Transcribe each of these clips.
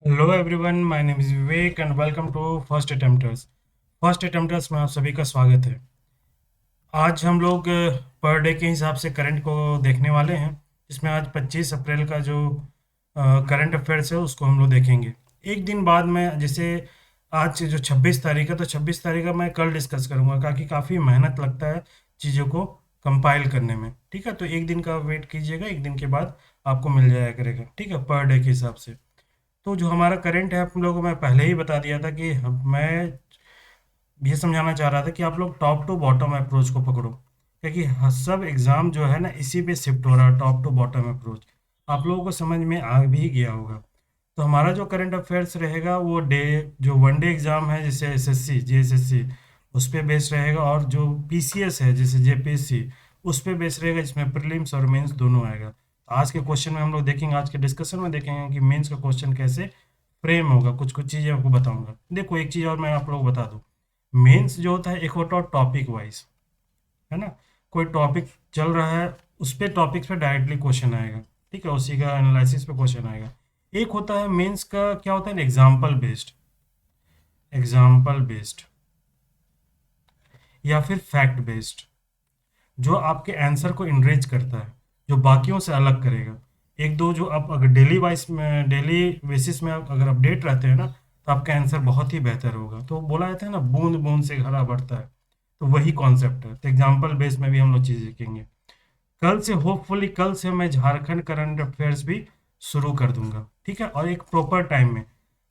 Hello everyone, my name is Vivek and welcome to first attempters. First attempters में आप सभी का स्वागत है। आज हम लोग पर डे के हिसाब से करंट को देखने वाले हैं, जिसमें आज 25 अप्रैल का जो करंट अफेयर्स है उसको हम लोग देखेंगे। एक दिन बाद में, जैसे आज जो 26 तारीख है, तो 26 तारीख का मैं कल डिस्कस करूंगा, क्योंकि काफ़ी मेहनत लगता है चीज़ों को कंपाइल करने में। ठीक है, तो एक दिन का वेट कीजिएगा, एक दिन के बाद आपको मिल जाया करेगा। ठीक है, पर डे के हिसाब से। तो जो हमारा करंट है, आप लोगों को मैं पहले ही बता दिया था कि मैं ये समझाना चाह रहा था कि आप लोग टॉप टू बॉटम अप्रोच को पकड़ो, क्योंकि सब एग्ज़ाम जो है ना इसी पे शिफ्ट हो रहा है, टॉप टू बॉटम अप्रोच। आप लोगों को समझ में आ भी गया होगा। तो हमारा जो करंट अफेयर्स रहेगा वो डे, जो वन डे एग्ज़ाम है जैसे एसएससी जेएसएससी, उस पे बेस रहेगा, और जो पीसीएस है जैसे जेपीएससी, उस पे बेस रहेगा, जिसमें प्रीलिम्स और मेंस दोनों आएगा। आज के क्वेश्चन में हम लोग देखेंगे, आज के डिस्कशन में देखेंगे कि मेंस का क्वेश्चन कैसे फ्रेम होगा। कुछ कुछ चीज़ें आपको बताऊंगा। देखो, एक चीज़ और मैं आप लोग को बता दूं। मेंस जो होता है, एक होता है टॉपिक वाइज, है ना। कोई टॉपिक चल रहा है, उस पे टॉपिक पे डायरेक्टली क्वेश्चन आएगा। ठीक है, उसी का एनालिसिस पे क्वेश्चन आएगा। एक होता है मेंस का, क्या होता है, एग्जाम्पल बेस्ड, एग्जाम्पल बेस्ड या फिर फैक्ट बेस्ड, जो आपके आंसर को इनरिच करता है, जो बाकियों से अलग करेगा। एक दो जो आप अगर डेली वाइज में, डेली बेसिस में आप अगर अपडेट रहते हैं ना, तो आपका आंसर बहुत ही बेहतर होगा। तो बोला जाता है ना, बूंद बूंद से घड़ा बढ़ता है। तो वही कॉन्सेप्ट है। तो एग्जाम्पल बेस में भी हम लोग चीज़ सीखेंगे। कल से, होपफुली कल से मैं झारखंड करंट अफेयर्स भी शुरू कर दूंगा। ठीक है, और एक प्रॉपर टाइम में।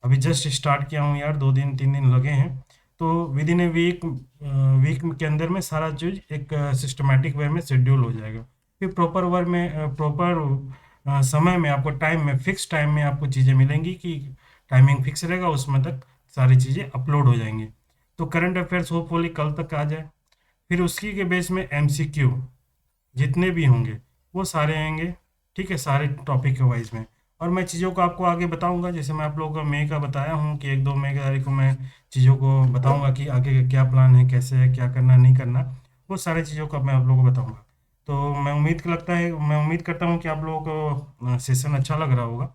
अभी जस्ट स्टार्ट किया हूँ यार, 2 दिन 3 दिन लगे हैं। तो within a week, week के अंदर में सारा चीज़ एक सिस्टमेटिक वे में शेड्यूल हो जाएगा। फिर प्रॉपर वर्क में, प्रॉपर समय में आपको, टाइम में, फिक्स टाइम में आपको चीज़ें मिलेंगी कि टाइमिंग फिक्स रहेगा, उसमें तक सारी चीज़ें अपलोड हो जाएंगी। तो करंट अफेयर्स होपफुली कल तक आ जाए। फिर उसी के बेस में एमसीक्यू जितने भी होंगे वो सारे आएंगे। ठीक है, सारे टॉपिक के वाइज में। और मैं चीज़ों को आपको आगे बताऊंगा, जैसे मैं आप लोगों को मई का बताया हूँ कि 1-2 मई की तारीख को मैं चीज़ों को बताऊंगा कि आगे का क्या प्लान है, कैसे है, क्या करना नहीं करना। वो सारी चीज़ों को मैं आप लोगों को बताऊंगा। तो मैं उम्मीद करता हूँ कि आप लोगों को सेशन अच्छा लग रहा होगा।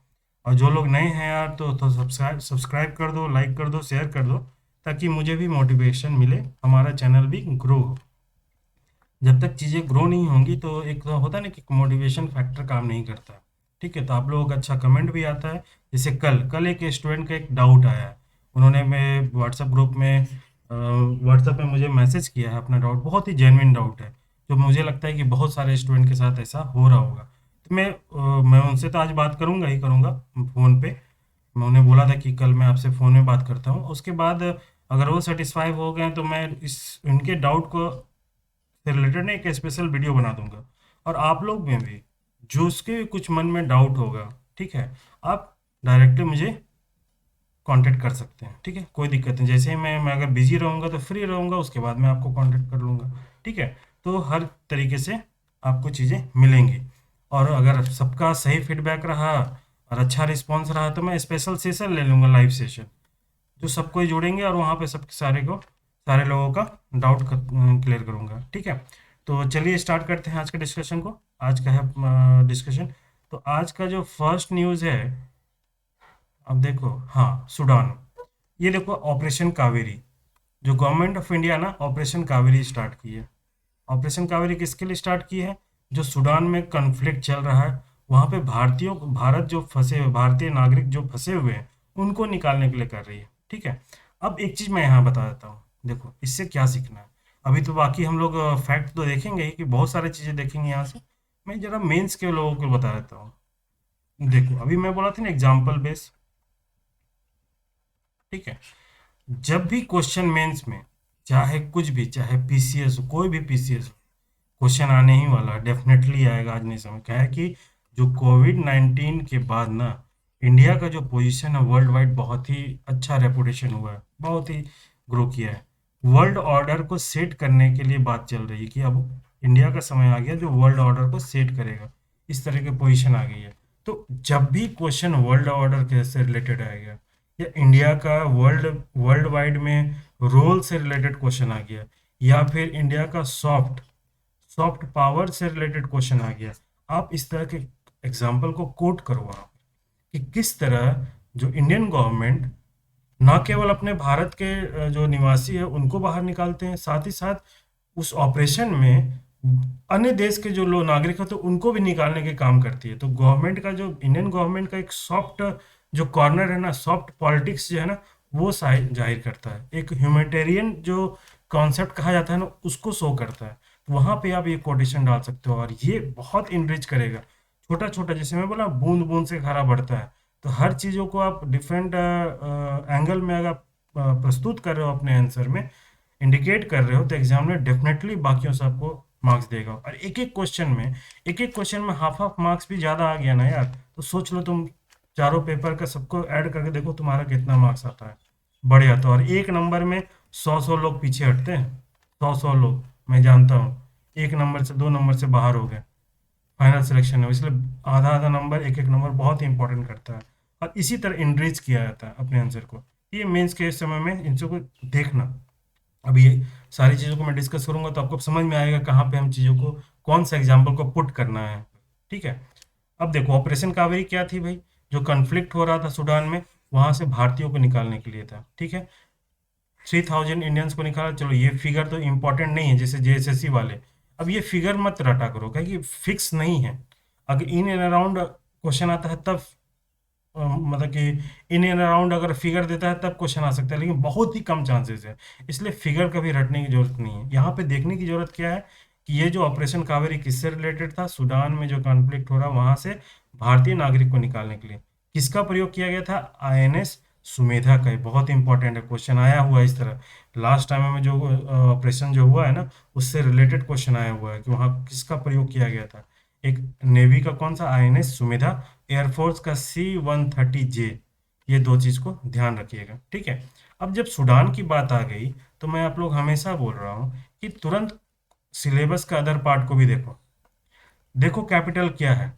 और जो लोग नए हैं यार, तो सब्सक्राइब सब्सक्राइब कर दो, लाइक कर दो, शेयर कर दो, ताकि मुझे भी मोटिवेशन मिले, हमारा चैनल भी ग्रो हो। जब तक चीज़ें ग्रो नहीं होंगी तो एक तो होता है ना कि मोटिवेशन फैक्टर काम नहीं करता। ठीक है, तो आप लोगों का अच्छा कमेंट भी आता है। जैसे कल कल एक स्टूडेंट का एक डाउट आया है, उन्होंने मैं व्हाट्सएप ग्रुप में, व्हाट्सएप में मुझे मैसेज किया है अपना डाउट, बहुत ही जेन्युइन डाउट है, जो मुझे लगता है कि बहुत सारे स्टूडेंट के साथ ऐसा हो रहा होगा। तो मैं उनसे तो आज बात करूंगा ही करूंगा, फ़ोन पे। मैं उन्हें बोला था कि कल मैं आपसे फ़ोन में बात करता हूँ, उसके बाद अगर वो सेटिस्फाई हो गए तो मैं इस इनके डाउट को से रिलेटेड ना एक स्पेशल वीडियो बना दूंगा। और आप लोग में भी जो उसके भी कुछ मन में डाउट होगा, ठीक है, आप डायरेक्टली मुझे कांटेक्ट कर सकते हैं। ठीक है, कोई दिक्कत नहीं। जैसे ही मैं अगर बिजी रहूँगा तो फ्री रहूँगा, उसके बाद मैं आपको कांटेक्ट कर लूँगा। ठीक है, तो हर तरीके से आपको चीज़ें मिलेंगी। और अगर सबका सही फीडबैक रहा और अच्छा रिस्पॉन्स रहा, तो मैं स्पेशल सेशन ले लूँगा, लाइव सेशन, जो सबको ही जोड़ेंगे और वहाँ पे सब सारे लोगों का डाउट क्लियर करूँगा। ठीक है, तो चलिए स्टार्ट करते हैं आज के डिस्कशन को। आज का है डिस्कशन। तो आज का जो फर्स्ट न्यूज़ है, अब देखो, हाँ, सूडान। ये देखो, ऑपरेशन कावेरी, जो गवर्नमेंट ऑफ इंडिया ना ऑपरेशन कावेरी स्टार्ट की है। ऑपरेशन कावेरी किसके लिए स्टार्ट की है? जो सूडान में कन्फ्लिक्ट चल रहा है, वहाँ पे भारत जो फंसे हुए, भारतीय नागरिक जो फंसे हुए हैं, उनको निकालने के लिए कर रही है। ठीक है, अब एक चीज़ मैं यहाँ बता देता हूँ। देखो, इससे क्या सीखना है। अभी तो बाकी हम लोग फैक्ट तो देखेंगे ही, कि बहुत सारी चीज़ें देखेंगे यहाँ से। मैं जरा मेंस के लोगों को बता देता हूँ। देखो, अभी मैं बोला था ना, एग्जाम्पल बेस। ठीक है, जब भी क्वेश्चन मेंस में, चाहे कुछ भी, चाहे पीसीएस हो, कोई भी पीसीएस हो, क्वेश्चन आने ही वाला है, डेफिनेटली आएगा। आज नहीं समय क्या है कि जो कोविड-19 के बाद ना, इंडिया का जो पोजीशन है वर्ल्ड वाइड, बहुत ही अच्छा रेपुटेशन हुआ है, बहुत ही ग्रो किया है। वर्ल्ड ऑर्डर को सेट करने के लिए बात चल रही है कि अब इंडिया का समय आ गया जो वर्ल्ड ऑर्डर को सेट करेगा। इस तरह की पोजीशन आ गई है। तो जब भी क्वेश्चन वर्ल्ड ऑर्डर के से रिलेटेड आएगा, या इंडिया का वर्ल्ड वाइड में रोल से रिलेटेड क्वेश्चन आ गया, या फिर इंडिया का सॉफ्ट पावर से रिलेटेड क्वेश्चन आ गया, आप इस तरह के एग्जाम्पल को कोट करो आप, कि किस तरह जो इंडियन गवर्नमेंट ना केवल अपने भारत के जो निवासी है उनको बाहर निकालते हैं, साथ ही साथ उस ऑपरेशन में अन्य देश के जो लोग नागरिक होते हैं उनको भी निकालने के काम करती है। तो गवर्नमेंट का जो इंडियन गवर्नमेंट का एक सॉफ्ट जो कॉर्नर है ना, सॉफ्ट पॉलिटिक्स जो है ना, वो जाहिर करता है। एक ह्यूमैनिटेरियन जो कॉन्सेप्ट कहा जाता है ना, उसको शो करता है। तो वहां पे आप ये कोटेशन डाल सकते हो और ये बहुत इनरिच करेगा। छोटा छोटा, जैसे मैं बोला, बूंद बूंद से खारा बढ़ता है। तो हर चीज़ों को आप डिफरेंट एंगल में अगर प्रस्तुत कर रहे हो अपने आंसर में, इंडिकेट कर रहे हो, तो एग्जामिनर डेफिनेटली बाकियों से आपको मार्क्स देगा। और एक एक क्वेश्चन में हाफ हाफ मार्क्स भी ज़्यादा आ गया ना यार, तो सोच लो तुम चारों पेपर का सबको ऐड करके देखो तुम्हारा कितना मार्क्स आता है। बढ़ जाता है। और एक नंबर में 100 लोग पीछे हटते हैं। 100 लोग, मैं जानता हूँ, एक नंबर से 2 नंबर से बाहर हो गए फाइनल सिलेक्शन में। इसलिए आधा आधा नंबर, एक एक नंबर बहुत ही इंपॉर्टेंट करता है। और इसी तरह इनरीच किया जाता है अपने आंसर को। ये मेंस के समय में इन सबको देखना। अब ये सारी चीज़ों को मैं डिस्कस करूंगा तो आपको समझ में आएगा कहाँ पे हम चीज़ों को, कौन सा एग्जाम्पल को पुट करना है। ठीक है। अब देखो, ऑपरेशन कावेरी क्या थी भाई? जो कन्फ्लिक्ट हो रहा था सूडान में, वहां से भारतीयों को निकालने के लिए था। ठीक है। 3000 इंडियंस को निकाला। चलो, ये फिगर तो इंपॉर्टेंट नहीं है जैसे जेएसएससी वाले। अब ये फिगर मत रटा करो, क्योंकि फिक्स नहीं है। अगर इन एंड अराउंड क्वेश्चन आता है तब मतलब कि इन एंड अराउंड अगर फिगर देता है तब क्वेश्चन आ सकता है, लेकिन बहुत ही कम चांसेस है। इसलिए फिगर कभी रटने की जरूरत नहीं है। यहाँ पे देखने की जरूरत क्या है कि ये जो ऑपरेशन कावेरी किससे रिलेटेड था? सूडान में जो कॉन्फ्लिक्ट हो रहा वहां से भारतीय नागरिक को निकालने के लिए किसका प्रयोग किया गया था? आईएनएस सुमेधा का। ये बहुत इंपॉर्टेंट है, क्वेश्चन आया हुआ है इस तरह। लास्ट टाइम में जो ऑपरेशन जो हुआ है ना, उससे रिलेटेड क्वेश्चन आया हुआ है कि वहाँ किसका प्रयोग किया गया था। एक नेवी का कौन सा? आईएनएस सुमेधा। एयरफोर्स का C-130J। ये दो चीज को ध्यान रखिएगा। ठीक है। अब जब सूडान की बात आ गई, तो मैं आप लोग हमेशा बोल रहा हूँ कि तुरंत सिलेबस का अदर पार्ट को भी देखो। देखो, कैपिटल क्या है?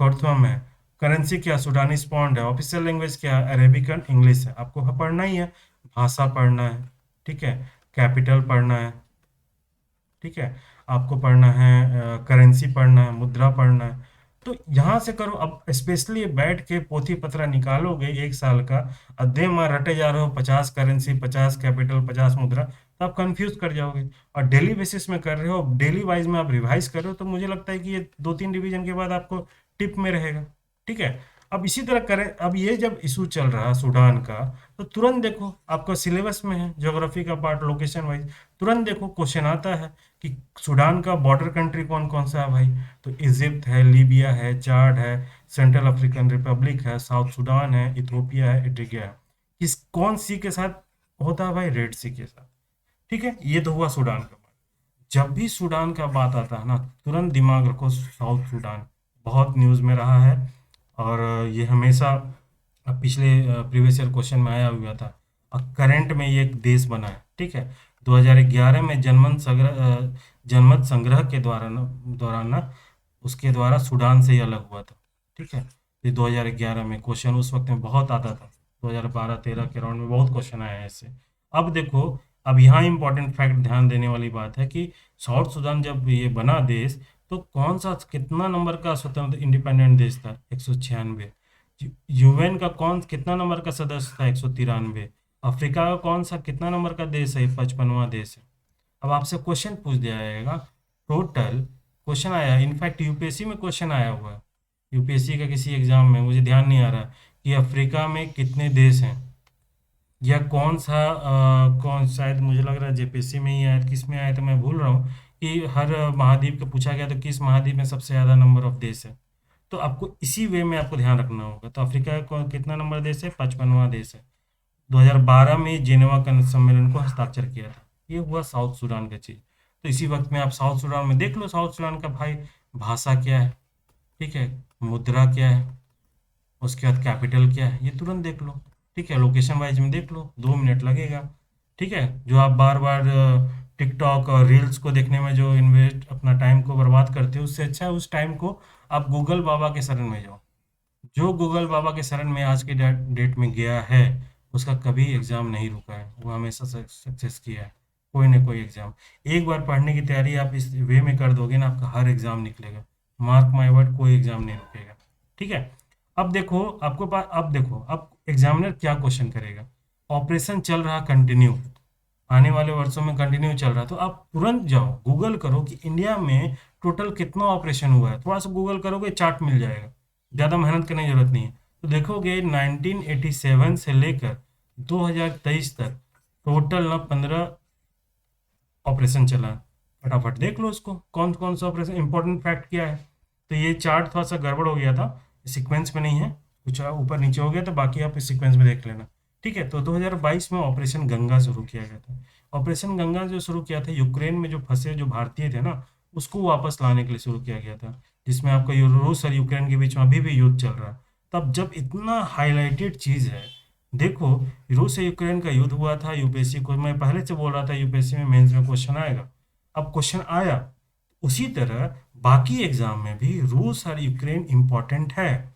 खोर्थम है। करेंसी क्या? सूडानीज पॉन्ड है। ऑफिशियल लैंग्वेज क्या है? अरेबिक एंड इंग्लिश है। आपको पढ़ना ही है, भाषा पढ़ना है। ठीक है। कैपिटल पढ़ना है। ठीक है। आपको पढ़ना है, करेंसी पढ़ना है, मुद्रा पढ़ना है। तो यहाँ से करो। अब स्पेशली बैठ के पोथी पत्रा निकालोगे 1 साल का, अद्धे में रटे जा रहे हो 50 करेंसी, 50 कैपिटल, 50 मुद्रा, तो आप कंफ्यूज कर जाओगे। और डेली बेसिस में कर रहे हो, डेली वाइज में आप रिवाइज कर रहे हो, तो मुझे लगता है कि ये 2-3 रिवीजन के बाद आपको टिप में रहेगा। ठीक है। अब इसी तरह करें। अब ये जब इशू चल रहा है सूडान का, तो तुरंत देखो, आपका सिलेबस में है ज्योग्राफी का पार्ट, लोकेशन वाइज। तुरंत देखो, क्वेश्चन आता है कि सूडान का बॉर्डर कंट्री कौन कौन सा है भाई? तो इजिप्ट है, लीबिया है, चाड है, सेंट्रल अफ्रीकन रिपब्लिक है, साउथ सूडान है, इथोपिया है, इट्रिगिया है। किस कौन सी के साथ होता है भाई? रेड सी के साथ। ठीक है। ये तो हुआ सूडान का बात। जब भी सूडान का बात आता है ना, तुरंत दिमाग रखो साउथ सूडान। बहुत न्यूज़ में रहा है। और ये हमेशा पिछले प्रीवियस ईयर क्वेश्चन में आया हुआ था। और करंट में ये एक देश बना है। ठीक है। 2011 में जनमत संग्रह के दौरान ना, उसके द्वारा सूडान से ही अलग हुआ था। ठीक है। ये 2011 में क्वेश्चन उस वक्त में बहुत आता था। 2012-13 के राउंड में बहुत क्वेश्चन आए हैं इससे। अब देखो, अब यहाँ इंपॉर्टेंट फैक्ट ध्यान देने वाली बात है कि साउथ सूडान जब ये बना देश, तो कौन सा कितना नंबर का स्वतंत्र इंडिपेंडेंट देश था? 196। यूएन का कौन कितना नंबर का सदस्य था? 193। अफ्रीका का कौन सा कितना नंबर का देश है? 55वां देश है। अब आपसे क्वेश्चन पूछ दिया जाएगा, टोटल क्वेश्चन आया, इनफैक्ट यूपीएससी में क्वेश्चन आया हुआ है। यूपीएससी का किसी एग्जाम में, मुझे ध्यान नहीं आ रहा कि अफ्रीका में कितने देश हैं, या कौन सा कौन, शायद मुझे लग रहा है जेपीएससी में ही आया, किस में आया तो मैं भूल रहा हूँ, कि हर महाद्वीप का पूछा गया तो किस महाद्वीप में सबसे ज़्यादा नंबर ऑफ देश है। तो आपको इसी वे में आपको ध्यान रखना होगा। तो अफ्रीका का कितना नंबर देश है? 55वां देश है। 2012 में जेनेवा का सम्मेलन को हस्ताक्षर किया था। ये हुआ साउथ सूडान का चीज़। तो इसी वक्त में आप साउथ सूडान में देख लो, साउथ सूडान का भाई भाषा क्या है? ठीक है। मुद्रा क्या है? उसके बाद कैपिटल क्या है? ये तुरंत देख लो। ठीक है। लोकेशन वाइज में देख लो, 2 मिनट लगेगा। ठीक है। जो आप बार बार टिकटॉक और रील्स को देखने में जो इन्वेस्ट अपना टाइम को बर्बाद करते हो, उससे अच्छा है उस टाइम को आप गूगल बाबा के शरण में जाओ। जो गूगल बाबा के शरण में आज के डेट में गया है, उसका कभी एग्जाम नहीं रुका है, वो हमेशा सक्सेस किया है। कोई ना कोई एग्जाम, एक बार पढ़ने की तैयारी आप इस वे में कर दोगे ना, आपका हर एग्जाम निकलेगा। मार्क माय वर्ड, कोई एग्जाम नहीं रुकेगा। ठीक है। अब देखो आपको पास, अब देखो अब एग्जामिनर क्या क्वेश्चन करेगा। ऑपरेशन चल रहा कंटिन्यू, आने वाले वर्षों में कंटिन्यू चल रहा है, तो आप तुरंत जाओ गूगल करो कि इंडिया में टोटल कितना ऑपरेशन हुआ है। थोड़ा सा गूगल करोगे चार्ट मिल जाएगा, ज़्यादा मेहनत करने की जरूरत नहीं है। तो देखोगे 1987 से लेकर 2023 तक टोटल ना 15 ऑपरेशन चला है। फटाफट देख लो उसको, कौन कौन सा ऑपरेशन, इंपॉर्टेंट फैक्ट क्या है। तो ये चार्ट थोड़ा सा गड़बड़ हो गया था, सीक्वेंस में नहीं है, कुछ ऊपर नीचे हो गया, तो बाकी आप इस सीक्वेंस में देख लेना। ठीक है, तो 2022 में ऑपरेशन गंगा शुरू किया गया था। ऑपरेशन गंगा जो शुरू किया था, यूक्रेन में जो फंसे जो भारतीय थे ना, उसको वापस लाने के लिए शुरू किया गया था, जिसमें आपका रूस और यूक्रेन के बीच में अभी भी युद्ध चल रहा है। तब जब इतना हाईलाइटेड चीज़ है, देखो रूस से यूक्रेन का युद्ध हुआ था, यूपीएससी को मैं पहले से बोल रहा था यूपीएससी में मेंस में क्वेश्चन आएगा। अब क्वेश्चन आया, उसी तरह बाकी एग्जाम में भी रूस और यूक्रेन इंपॉर्टेंट है।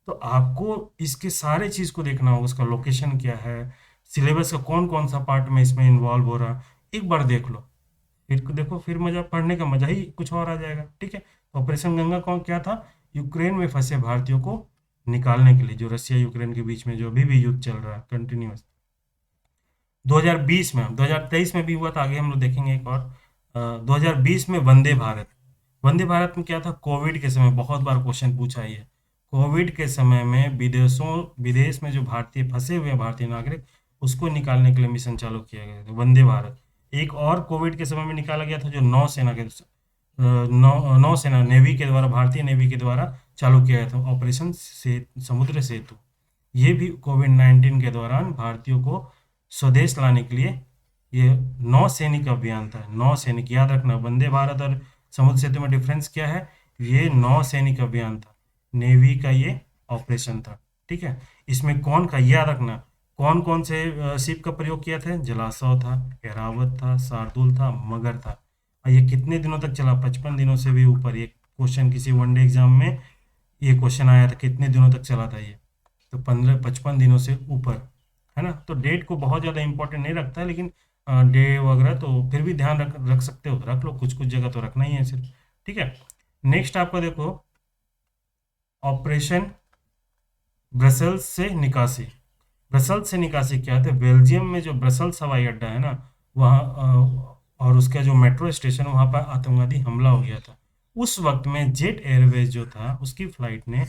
तो आपको इसके सारे चीज़ को देखना होगा, उसका लोकेशन क्या है, सिलेबस का कौन कौन सा पार्ट में इसमें इन्वॉल्व हो रहा है, एक बार देख लो। फिर देखो, फिर मजा, पढ़ने का मजा ही कुछ और आ जाएगा। ठीक है, ऑपरेशन गंगा कौन क्या था, यूक्रेन में फंसे भारतीयों को निकालने के लिए, जो रसिया यूक्रेन के बीच में जो अभी भी युद्ध चल रहा है कंटिन्यूस। 2020 में, 2023 में भी हुआ था, आगे हम लोग देखेंगे एक और। 2020 में वंदे भारत, वंदे भारत में क्या था, कोविड के समय बहुत बार क्वेश्चन पूछा ही है। कोविड के समय में विदेश में जो भारतीय फंसे हुए हैं भारतीय नागरिक, उसको निकालने के लिए मिशन चालू किया गया था, वंदे भारत। एक और कोविड के समय में निकाला गया था, जो नौसेना के नौसेना नेवी के द्वारा, भारतीय नेवी के द्वारा चालू किया गया था, ऑपरेशन से समुद्र सेतु। ये भी कोविड-19 के दौरान भारतीयों को स्वदेश लाने के लिए ये नौसैनिक अभियान था। नौसैनिक, याद रखना, वंदे भारत और समुद्र सेतु में डिफरेंस क्या है, ये नौसैनिक अभियान था, नेवी का ये ऑपरेशन था। ठीक है, इसमें कौन का, याद रखना, कौन कौन से शिप का प्रयोग किया था, जलाश्व था, एरावत था, शार्दुल था, मगर था। और ये कितने दिनों तक चला, 55 दिनों से भी ऊपर। ये क्वेश्चन किसी वनडे एग्जाम में ये क्वेश्चन आया था, कितने दिनों तक चला था ये, तो 15-55 दिनों से ऊपर, है ना। तो डेट को बहुत ज़्यादा इंपॉर्टेंट नहीं रखता है, लेकिन डे वगैरह तो फिर भी ध्यान रख रख सकते हो तो रख लो, कुछ कुछ जगह तो रखना ही है सिर्फ। ठीक है, नेक्स्ट आपका देखो, ऑपरेशन ब्रसल्स से निकासी। ब्रसल्स से निकासी क्या है, बेल्जियम में जो ब्रसल्स हवाई अड्डा है ना, वहाँ और उसका जो मेट्रो स्टेशन, वहाँ पर आतंकवादी हमला हो गया था। उस वक्त में जेट एयरवेज जो था, उसकी फ्लाइट ने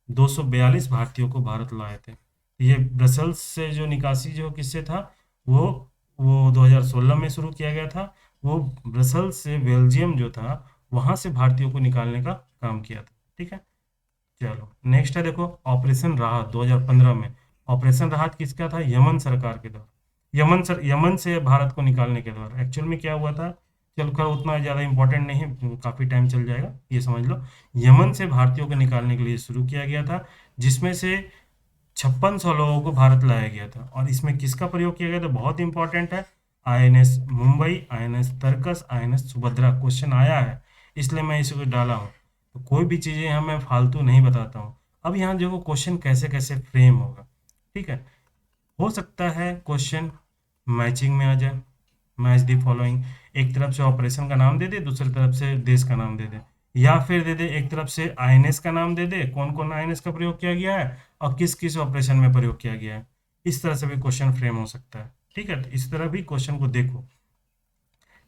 242 भारतीयों को भारत लाए थे। ये ब्रसल्स से जो निकासी जो किससे था, वो वो 2016 में शुरू किया गया था। वो ब्रसल्स से बेल्जियम जो था, वहाँ से भारतीयों को निकालने का काम किया था। ठीक है, चलो नेक्स्ट है, देखो ऑपरेशन राहत 2015 में। ऑपरेशन राहत किसका था, यमन सरकार के द्वारा, यमन से भारत को निकालने के द्वारा। एक्चुअल में क्या हुआ था, चल कर उतना ज़्यादा इंपॉर्टेंट नहीं है, काफ़ी टाइम चल जाएगा, ये समझ लो। यमन से भारतीयों को निकालने के लिए शुरू किया गया था, जिसमें से 5600 लोगों को भारत लाया गया था। और इसमें किसका प्रयोग किया गया था, बहुत इंपॉर्टेंट है, INS Mumbai, INS Tarkash, INS Subhadra. Question आया है, इसलिए मैं इसको डाला हूँ। तो कोई भी चीज़ें यहाँ मैं फालतू नहीं बताता हूँ। अब यहाँ देखो क्वेश्चन कैसे कैसे फ्रेम होगा। ठीक है, हो सकता है क्वेश्चन मैचिंग में आ जाए, मैच दी फॉलोइंग, एक तरफ से ऑपरेशन का नाम दे दे, दूसरी तरफ से देश का नाम दे दे, या फिर दे दे एक तरफ से आईएनएस का नाम दे दे, कौन कौन आईएनएस का प्रयोग किया गया है और किस किस ऑपरेशन में प्रयोग किया गया है। इस तरह से भी क्वेश्चन फ्रेम हो सकता है। ठीक है, तो इस तरह भी क्वेश्चन को देखो।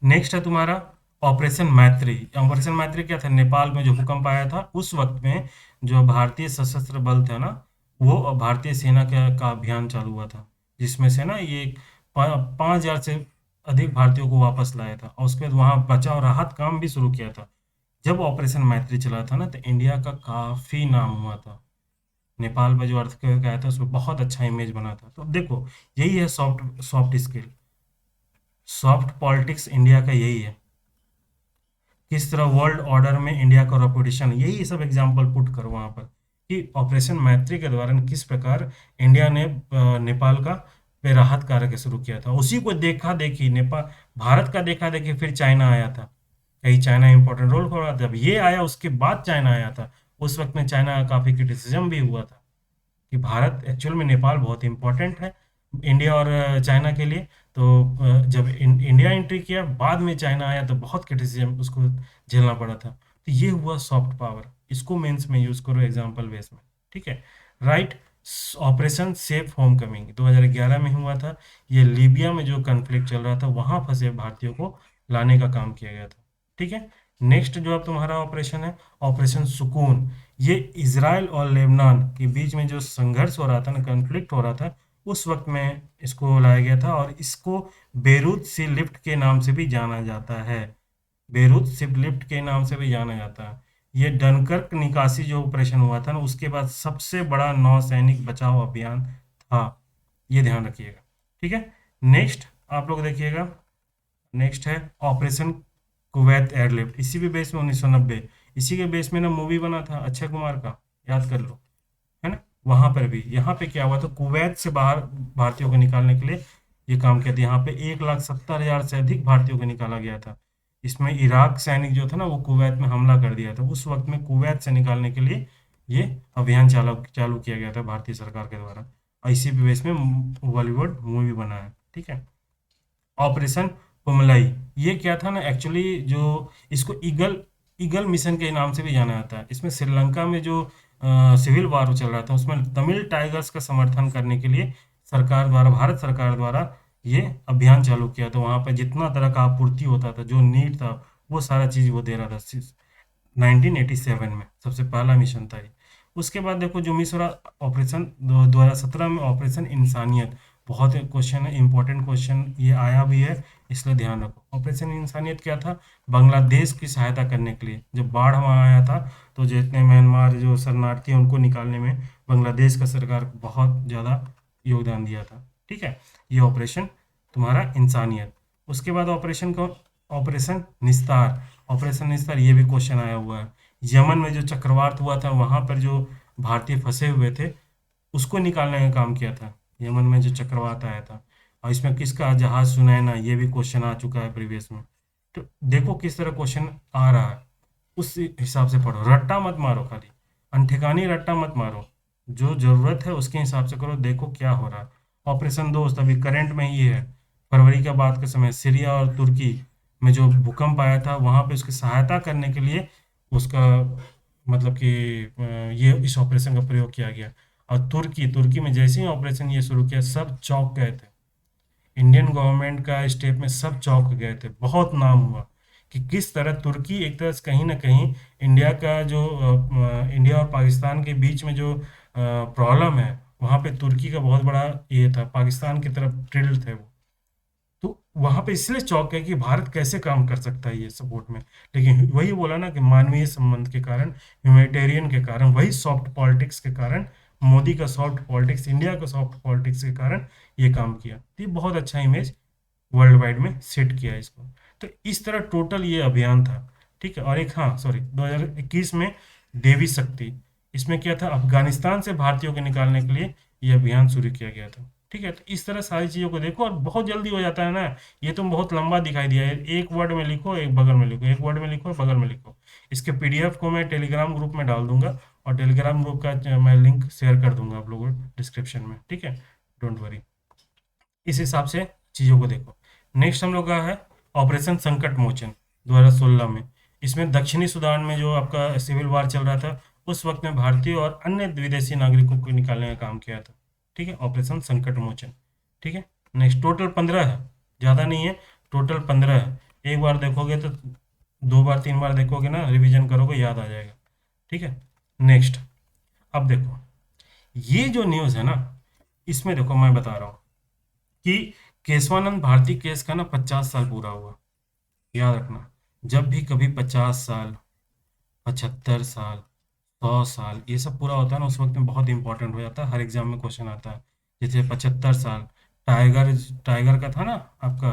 नेक्स्ट है तुम्हारा ऑपरेशन मैत्री। ऑपरेशन मैत्री क्या था, नेपाल में जो भूकंप आया था, उस वक्त में जो भारतीय सशस्त्र बल थे ना, वो भारतीय सेना का अभियान चालू हुआ था, जिसमें से ना ये 5,000 से अधिक भारतीयों को वापस लाया था, और उसके बाद वहाँ बचाव राहत काम भी शुरू किया था। जब ऑपरेशन मैत्री चला था ना, तो इंडिया का काफ़ी नाम हुआ था। नेपाल में जो अर्थक्वेक आया था, उसमें बहुत अच्छा इमेज बना था। तो देखो, यही है soft soft skill, soft politics India का यही है। किस तरह वर्ल्ड ऑर्डर में इंडिया का रेपुटेशन, यही सब एग्जाम्पल पुट करो वहाँ पर, कि ऑपरेशन मैत्री के दौरान किस प्रकार इंडिया ने नेपाल का पे राहत कार्य शुरू किया था। उसी को देखा देखी नेपाल, भारत का देखा देखी फिर चाइना आया था, कहीं चाइना इंपॉर्टेंट रोल कर रहा था। जब ये आया उसके बाद चाइना आया था, उस वक्त में चाइना का काफ़ी क्रिटिसिज्म भी हुआ था कि भारत, एक्चुअल में नेपाल बहुत इंपॉर्टेंट है इंडिया और चाइना के लिए। तो जब इंडिया एंट्री किया, बाद में चाइना आया, तो बहुत क्रिटिसिज्म उसको झेलना पड़ा था। तो ये हुआ सॉफ्ट पावर, इसको मेंस में यूज़ करो एग्जाम्पल बेस में। ठीक है, right. Operation safe home coming 2011 में हुआ था। ये लीबिया में जो कन्फ्लिक्ट चल रहा था वहां फंसे भारतीयों को लाने का काम किया गया था। ठीक है। नेक्स्ट जो अब तुम्हारा ऑपरेशन है, ऑपरेशन सुकून। ये इजराइल और लेबनान के बीच में जो संघर्ष हो रहा था ना, कन्फ्लिक्ट हो रहा था, उस वक्त में इसको लाया गया था और इसको बेरूत सी लिफ्ट के नाम से भी जाना जाता है। बेरूत शिप लिफ्ट के नाम से भी जाना जाता है। ये डनकर्क निकासी जो ऑपरेशन हुआ था ना, उसके बाद सबसे बड़ा नौसैनिक बचाव अभियान था। ये ध्यान रखिएगा। ठीक है। नेक्स्ट आप लोग देखिएगा, नेक्स्ट है ऑपरेशन कुवैत एयरलिफ्ट। इसी के बेस में 1990, इसी के बेस में ना मूवी बना था अक्षय कुमार का, याद कर लो, है ना। वहां पर भी, यहाँ पे क्या हुआ था, कुवैत से बाहर भारतीयों को निकालने के लिए ये काम किया था। यहाँ पे 1,70,000 से अधिक भारतीयों को निकाला गया था। इसमें इराक सैनिक जो था ना, वो कुवैत में हमला कर दिया था। उस वक्त में कुवैत से निकालने के लिए ये अभियान चालू चालू किया गया था भारतीय सरकार के द्वारा। और इसी बेस में बॉलीवुड मूवी बना है। ठीक है। ऑपरेशन पुमलाई, ये क्या था ना एक्चुअली, जो इसको ईगल ईगल मिशन के नाम से भी जाना जाता है। इसमें श्रीलंका में जो सिविल वार चल रहा था, उसमें तमिल टाइगर्स का समर्थन करने के लिए सरकार द्वारा, भारत सरकार द्वारा ये अभियान चालू किया था। वहाँ पर जितना तरह का आपूर्ति होता था, जो नीड था, वो सारा चीज़ वो दे रहा था। 1987 में सबसे पहला मिशन था ये। उसके बाद देखो जो मिस हो रहा, ऑपरेशन 2017 में ऑपरेशन इंसानियत। बहुत क्वेश्चन है, इंपॉर्टेंट क्वेश्चन ये आया भी है, इसलिए ध्यान रखो। ऑपरेशन इंसानियत क्या था, बांग्लादेश की सहायता करने के लिए। जब बाढ़ वहाँ आया था तो जितने म्यांमार जो शरणार्थी हैं उनको निकालने में बांग्लादेश का सरकार को बहुत ज़्यादा योगदान दिया था। ठीक है। ये ऑपरेशन तुम्हारा इंसानियत। उसके बाद ऑपरेशन को ऑपरेशन निस्तार। ऑपरेशन निस्तार ये भी क्वेश्चन आया हुआ है। यमन में जो चक्रवात हुआ था, वहां पर जो भारतीय फंसे हुए थे, उसको निकालने का काम किया था। यमन में जो चक्रवात आया था, और इसमें किसका जहाज सुनैना, ये भी क्वेश्चन आ चुका है प्रीवियस में। तो देखो किस तरह क्वेश्चन आ रहा है, उस हिसाब से पढ़ो। रट्टा मत मारो, खाली अनठिकानी रट्टा मत मारो, जो जरूरत है उसके हिसाब से करो। देखो क्या हो रहा है। ऑपरेशन दोस्त अभी करंट में ही है। फरवरी का बाद के समय सीरिया और तुर्की में जो भूकंप आया था, वहां पे उसकी सहायता करने के लिए उसका मतलब कि ये इस ऑपरेशन का प्रयोग किया गया। और तुर्की तुर्की में जैसे ही ऑपरेशन ये शुरू किया, सब चौंक गए थे। इंडियन गवर्नमेंट का स्टेप में सब चौंक गए थे। बहुत नाम हुआ कि किस तरह तुर्की एक तरह से कहीं ना कहीं इंडिया का जो इंडिया और पाकिस्तान के बीच में जो प्रॉब्लम है, वहाँ पे तुर्की का बहुत बड़ा ये था, पाकिस्तान की तरफ टिल्ट थे वो। तो वहां पे इसलिए चौंक है कि भारत कैसे काम कर सकता है ये सपोर्ट में। लेकिन वही बोला ना कि मानवीय संबंध के कारण, ह्यूमैनिटेरियन के कारण, वही सॉफ्ट पॉलिटिक्स के कारण, मोदी का सॉफ्ट पॉलिटिक्स, इंडिया का सॉफ्ट पॉलिटिक्स के कारण ये काम किया। तो ये बहुत अच्छा इमेज वर्ल्ड वाइड में सेट किया इसको। तो इस तरह टोटल ये अभियान था। ठीक है। और एक, हाँ सॉरी, 2021 में देवी शक्ति, इसमें क्या था, अफगानिस्तान से भारतीयों को निकालने के लिए ये अभियान शुरू किया गया था। ठीक है। तो इस तरह सारी चीज़ों को देखो, और बहुत जल्दी हो जाता है ना। ये तुम बहुत लंबा दिखाई दिया है, एक वर्ड में लिखो, एक बगल में लिखो, एक वर्ड में लिखो, बगल में लिखो। इसके पीडीएफ को मैं टेलीग्राम ग्रुप में डाल दूंगा, और टेलीग्राम ग्रुप का मैं लिंक शेयर कर दूंगा आप लोगों को डिस्क्रिप्शन में। ठीक है। डोंट वरी, इस हिसाब से चीज़ों को देखो। नेक्स्ट हम लोग का है ऑपरेशन संकट मोचन 2016 में। इसमें दक्षिणी सूडान में जो आपका सिविल वार चल रहा था, उस वक्त में भारतीय और अन्य विदेशी नागरिकों को निकालने का काम किया था। ठीक है। ऑपरेशन संकट मोचन। ठीक है। नेक्स्ट टोटल 15 है, ज़्यादा नहीं है, टोटल 15 है। एक बार देखोगे तो 2 बार 3 बार देखोगे ना, रिवीजन करोगे, याद आ जाएगा। ठीक है। नेक्स्ट अब देखो, ये जो न्यूज़ है ना, इसमें देखो मैं बता रहा हूँ कि केशवानंद भारती केस का ना 50 साल पूरा हुआ। याद रखना, जब भी कभी 50 साल, 75 साल, 100 साल, ये सब पूरा होता है ना, उस वक्त में बहुत इंपॉर्टेंट हो जाता है। हर एग्जाम में क्वेश्चन आता है। जैसे 75 साल टाइगर टाइगर का था ना आपका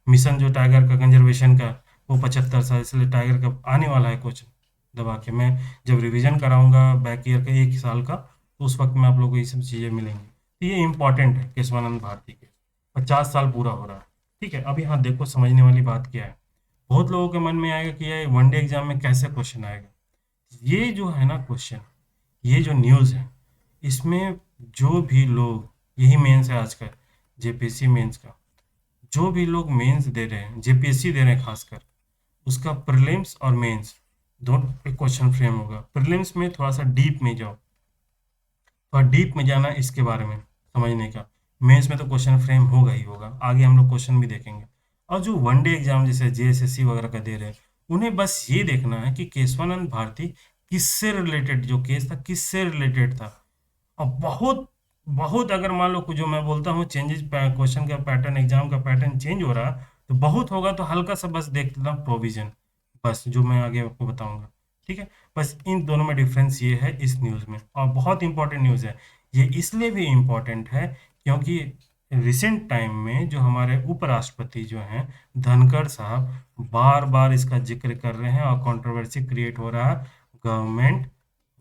मिशन, जो टाइगर का कंजर्वेशन का, वो 75 साल, इसलिए टाइगर का आने वाला है क्वेश्चन दबा के। मैं जब रिवीजन कराऊंगा बैक ईयर का 1 साल का, तो उस वक्त में आप लोगों को ये सब चीज़ें मिलेंगी। तो ये इंपॉर्टेंट है केशवानंद भारती के, 50 साल पूरा हो रहा है। ठीक है। अब यहाँ देखो समझने वाली बात क्या है। बहुत लोगों के मन में आएगा कि ये वनडे एग्जाम में कैसे क्वेश्चन आएगा। ये जो है ना क्वेश्चन, ये जो न्यूज़ है, इसमें जो भी लोग, यही मेंस है आज का, जेपीएससी मेंस का, जो भी लोग मेंस दे रहे हैं, जेपीएससी दे रहे हैं खासकर, उसका प्रीलिम्स और मेंस दोनों पे क्वेश्चन फ्रेम होगा। प्रीलिम्स में थोड़ा सा डीप में जाओ, थोड़ा डीप में जाना इसके बारे में समझने का। मेंस में तो क्वेश्चन फ्रेम होगा ही होगा, आगे हम लोग क्वेश्चन भी देखेंगे। और जो वनडे एग्जाम जैसे जेएसएससी वगैरह का दे रहे हैं, उन्हें बस ये देखना है कि केशवानंद भारती किससे रिलेटेड, जो केस था किससे रिलेटेड था। और बहुत बहुत अगर मान लो जो मैं बोलता हूँ चेंजेस, क्वेश्चन का पैटर्न, एग्जाम का पैटर्न चेंज हो रहा, तो बहुत होगा तो हल्का सा बस देख लेना प्रोविजन, बस जो मैं आगे आपको बताऊंगा। ठीक है, बस इन दोनों में डिफरेंस ये है इस न्यूज़ में, और बहुत इंपॉर्टेंट न्यूज़ है। ये इसलिए भी इम्पोर्टेंट है क्योंकि रिसेंट टाइम में जो हमारे उपराष्ट्रपति जो हैं धनखड़ साहब बार बार इसका जिक्र कर रहे हैं, और कंट्रोवर्सी क्रिएट हो रहा है गवर्नमेंट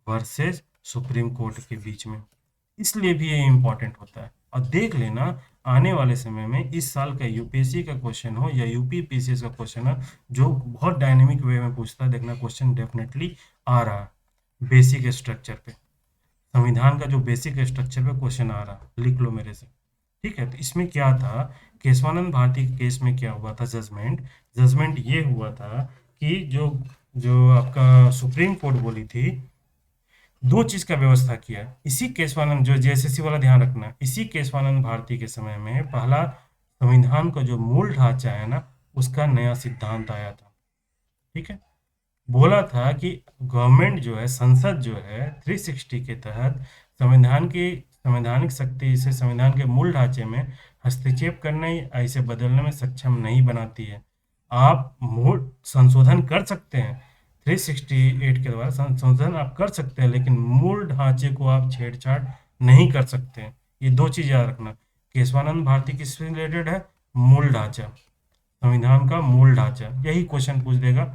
वर्सेस सुप्रीम कोर्ट के बीच में। इसलिए भी ये इम्पोर्टेंट होता है। और देख लेना आने वाले समय में इस साल का यूपीएससी का क्वेश्चन हो या यूपी पीसीएस का क्वेश्चन हो, जो बहुत डायनेमिक वे में पूछता है, देखना क्वेश्चन डेफिनेटली आ रहा है बेसिक स्ट्रक्चर पे। संविधान का जो बेसिक स्ट्रक्चर पे क्वेश्चन आ रहा, लिख लो मेरे से। ठीक है, तो इसमें क्या था, केशवानंद भारती के केस में क्या हुआ था, जजमेंट जजमेंट ये हुआ था कि जो जो आपका सुप्रीम कोर्ट बोली थी, दो चीज का व्यवस्था किया है। इसी केशवानंद, जो जेएसएससी वाला ध्यान रखना, इसी केशवानंद भारती के समय में पहला संविधान का जो मूल ढांचा है ना, उसका नया सिद्धांत आया था। ठीक है, बोला था कि गवर्नमेंट जो है, संसद जो है 360 के तहत संविधान की संवैधानिक शक्ति से संविधान के मूल ढांचे में हस्तक्षेप करने या इसे बदलने में सक्षम नहीं बनाती है। आप मूल संशोधन कर सकते हैं, 368 के द्वारा संशोधन आप कर सकते हैं, लेकिन मूल ढांचे को आप छेड़छाड़ नहीं कर सकते हैं। ये दो चीज याद रखना। केशवानंद भारती किससे रिलेटेड है, मूल ढांचा, संविधान का मूल ढांचा, यही क्वेश्चन पूछ देगा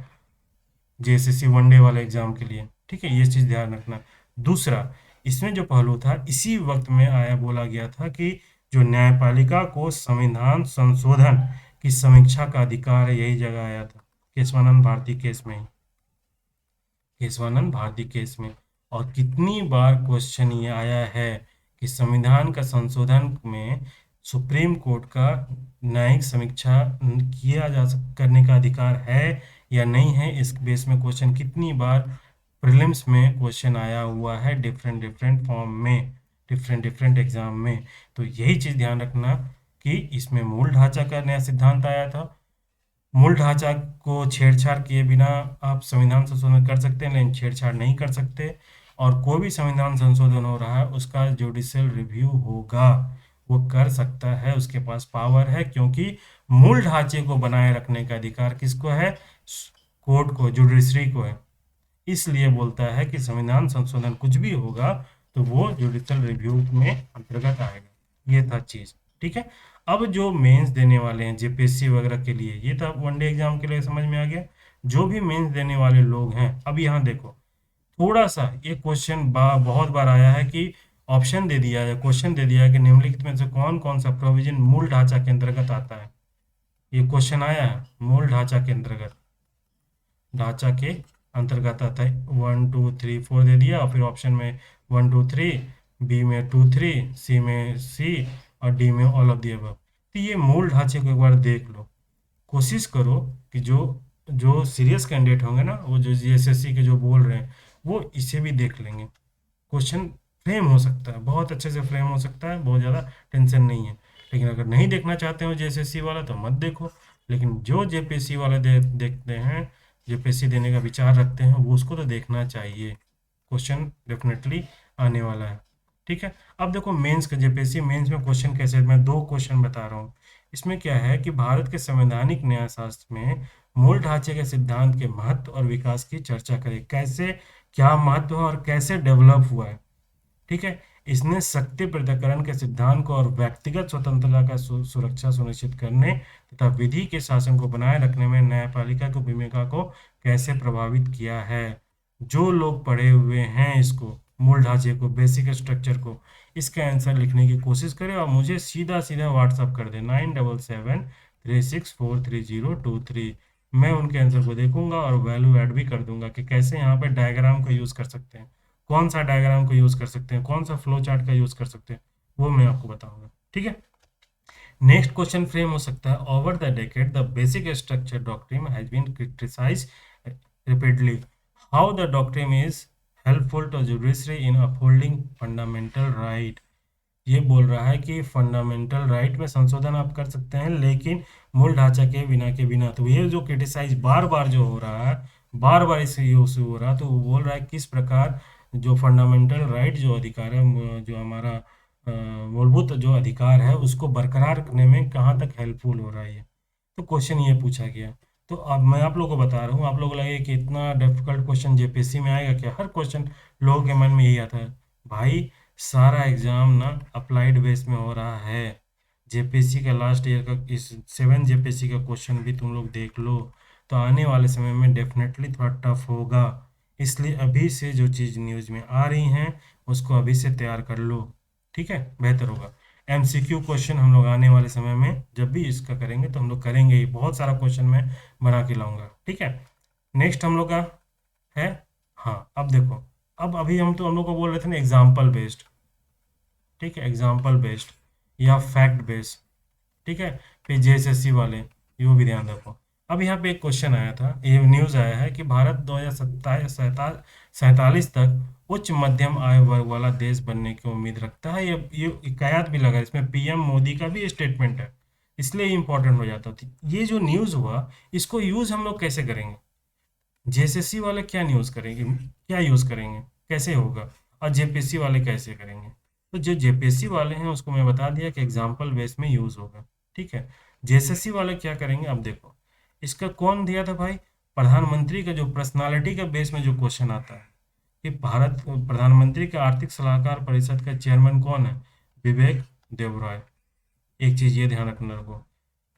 जेएसएससी वनडे वाले एग्जाम के लिए। ठीक है, ये चीज ध्यान रखना। दूसरा, इसमें जो पहलू था इसी वक्त में आया, बोला गया था कि जो न्यायपालिका को संविधान संशोधन की समीक्षा का अधिकार है, यही जगह आया था केशवानंद भारती केस में ही, केशवानंद भारती केस में। और कितनी बार क्वेश्चन ये आया है कि संविधान का संशोधन में सुप्रीम कोर्ट का न्यायिक समीक्षा किया जा करने का अधिकार है या नहीं है, इस बेस में क्वेश्चन कितनी बार प्रीलिम्स में क्वेश्चन आया हुआ है, डिफरेंट डिफरेंट फॉर्म में, डिफरेंट डिफरेंट एग्जाम में। तो यही चीज ध्यान रखना कि इसमें मूल ढांचा का नया सिद्धांत आया था। मूल ढांचा को छेड़छाड़ किए बिना आप संविधान संशोधन कर सकते हैं, लेकिन छेड़छाड़ नहीं कर सकते। और कोई भी संविधान संशोधन हो रहा है उसका जुडिशियल रिव्यू होगा, वो कर सकता है, उसके पास पावर है, क्योंकि मूल ढांचे को बनाए रखने का अधिकार किसको है, कोर्ट को, जुडिशरी को है। इसलिए बोलता है कि संविधान संशोधन कुछ भी होगा तो वो जुडिशियल रिव्यू में अंतर्गत आएगा। ये था चीज। ठीक है, अब जो मेंस देने वाले हैं जेपीएससी वगैरह के लिए, ये तो वनडे एग्जाम के लिए समझ में आ गया। जो भी मेंस देने वाले लोग हैं, अब यहाँ देखो थोड़ा सा ये क्वेश्चन बहुत बार आया है कि ऑप्शन दे दिया है, क्वेश्चन दे दिया है कि निम्नलिखित में से कौन कौन सा प्रोविजन मूल ढांचा के अंतर्गत आता है। ये क्वेश्चन आया है मूल ढांचा के अंतर्गत, ढांचा के अंतर्गत आता है। 1 2 3 4 दे दिया, और फिर ऑप्शन में 1 2 3, बी में 2 3, सी में सी, और डी में ऑल ऑफ दी अबव। तो ये मूल ढांचे को एक बार देख लो, कोशिश करो कि जो जो सीरियस कैंडिडेट होंगे ना, वो जो जीएसएससी के जो बोल रहे हैं, वो इसे भी देख लेंगे। क्वेश्चन फ्रेम हो सकता है, बहुत अच्छे से फ्रेम हो सकता है, बहुत ज़्यादा टेंशन नहीं है। लेकिन अगर नहीं देखना चाहते हो जेएसएससी वाला तो मत देखो, लेकिन जो जेपीएससी वाले देखते हैं, जेपीएससी देने का विचार रखते हैं, वो उसको तो देखना चाहिए। क्वेश्चन डेफिनेटली आने वाला है। ठीक है, अब देखो मेंस का, जेपीएससी मेंस में क्वेश्चन कैसे, मैं दो क्वेश्चन बता रहा हूँ। इसमें क्या है कि भारत के संवैधानिक न्यायशास्त्र में मूल ढांचे के सिद्धांत के महत्व और विकास की चर्चा करें, कैसे क्या महत्व है और कैसे डेवलप हुआ है। ठीक है, इसने शक्ति पृथक्करण के सिद्धांत को और व्यक्तिगत स्वतंत्रता का सुरक्षा सुनिश्चित करने तथा विधि के शासन को बनाए रखने में न्यायपालिका की भूमिका को कैसे प्रभावित किया है। जो लोग पढ़े हुए हैं इसको, मूल ढांचे को, बेसिक स्ट्रक्चर को, इसका आंसर लिखने की कोशिश करें और मुझे सीधा सीधा व्हाट्सअप कर दें 9773643023। मैं उनके आंसर को देखूंगा और वैल्यू ऐड भी कर दूंगा कि कैसे यहाँ पे डायग्राम को यूज़ कर सकते हैं, कौन सा डायग्राम को यूज़ कर सकते हैं, कौन सा फ्लो चार्ट का यूज़ कर सकते हैं, वो मैं आपको बताऊंगा। ठीक है, नेक्स्ट क्वेश्चन फ्रेम हो सकता है, over the decade the basic structure doctrine has been criticised repeatedly, how the doctrine is helpful to judiciary in upholding fundamental right. ये बोल रहा है कि फंडामेंटल राइट में संशोधन आप कर सकते हैं, लेकिन मूल ढांचा के बिना। तो ये जो क्रिटिसाइज बार बार जो हो रहा है, बार बार इससे ये इशू हो रहा है, तो वो बोल रहा है किस प्रकार जो फंडामेंटल राइट जो अधिकार है, जो हमारा मूलभूत जो अधिकार है उसको बरकरार रखने में कहाँ तक हेल्पफुल हो रहा है ये। तो क्वेश्चन ये पूछा गया। तो अब मैं आप लोगों को बता रहा हूँ, आप लोगों को लगे कि इतना डिफिकल्ट क्वेश्चन जेपीएससी में आएगा क्या? हर क्वेश्चन लोगों के मन में यही आता है भाई। सारा एग्जाम ना अप्लाइड बेस में हो रहा है। जेपीएससी का लास्ट ईयर का इस 7 जेपीएससी का क्वेश्चन भी तुम लोग देख लो, तो आने वाले समय में डेफिनेटली थोड़ा टफ होगा। इसलिए अभी से जो चीज़ न्यूज़ में आ रही हैं उसको अभी से तैयार कर लो, ठीक है, बेहतर होगा। एमसीक्यू क्वेश्चन हम लोग आने वाले समय में जब भी इसका करेंगे तो हम लोग करेंगे ही, बहुत सारा क्वेश्चन मैं बना के लाऊंगा, ठीक है। नेक्स्ट हम लोग का है, हाँ अब देखो, अब अभी हम लोग को बोल रहे थे ना एग्जाम्पल बेस्ड, ठीक है, एग्जाम्पल बेस्ड या फैक्ट बेस्ड, ठीक है। फिर जेएसएससी वाले ये भी ध्यान रखो। अब यहाँ पे एक क्वेश्चन आया था, ये न्यूज़ आया है कि भारत 2047 तक उच्च मध्यम आय वर्ग वाला देश बनने की उम्मीद रखता है। ये कयात भी लगा है, इसमें पीएम मोदी का भी स्टेटमेंट है, इसलिए इम्पोर्टेंट हो जाता थी। ये जो न्यूज़ हुआ इसको यूज़ हम लोग कैसे करेंगे? जेएसएससी वाले क्या न्यूज़ करेंगे, क्या यूज़ करेंगे, कैसे होगा, और जेपीएससी वाले कैसे करेंगे? तो जो जेपीएससी वाले हैं उसको मैं बता दिया कि एग्जाम्पल बेस में यूज़ होगा, ठीक है। जेएसएससी वाले क्या करेंगे अब देखो। इसका कौन दिया था भाई? प्रधानमंत्री का जो पर्सनालिटी का बेस में जो क्वेश्चन आता है कि भारत प्रधानमंत्री का आर्थिक सलाहकार परिषद का चेयरमैन कौन है? विवेक देवरॉय। एक चीज़ ये ध्यान रखना रखो,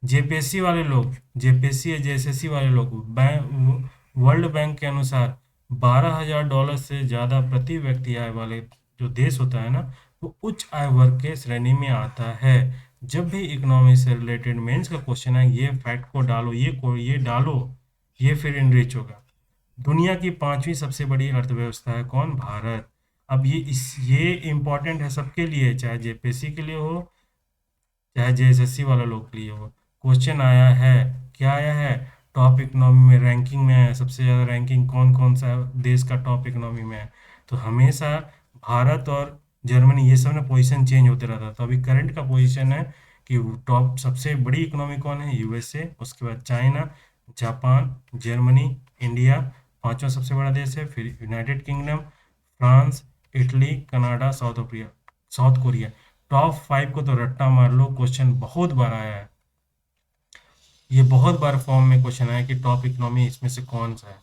जेपीएससी वाले लोग, जेपीएससी या जेएसएससी वाले लोग वर्ल्ड बैंक के अनुसार $12,000 से ज़्यादा प्रति व्यक्ति आय वाले जो देश होता है ना, वो उच्च आय वर्ग के श्रेणी में आता है। जब भी इकोनॉमी से रिलेटेड मेंस का क्वेश्चन है, ये फैक्ट को डालो, ये डालो, ये फिर इनरिच होगा। दुनिया की 5वीं सबसे बड़ी अर्थव्यवस्था है कौन? भारत। अब ये इम्पोर्टेंट है सबके लिए, चाहे जेपीएससी के लिए हो चाहे जेएसएससी वाला लोग के लिए हो। क्वेश्चन आया है, क्या आया है? टॉप इकोनॉमी में रैंकिंग में है, सबसे ज़्यादा रैंकिंग कौन कौन सा देश का टॉप इकोनॉमी में है? तो हमेशा भारत और जर्मनी ये सब ना पोजीशन चेंज होते रहता है। तो अभी करंट का पोजीशन है कि टॉप सबसे बड़ी इकोनॉमी कौन है? यूएसए, उसके बाद चाइना, जापान, जर्मनी, इंडिया, पांचवा सबसे बड़ा देश है, फिर United kingdom, France, Italy, Canada, south Korea. Top 5 को तो रट्टा मार लो, क्वेश्चन बहुत बार आया है, ये बहुत बार फॉर्म में क्वेश्चन आया कि टॉप इकोनॉमी इसमें से कौन सा है,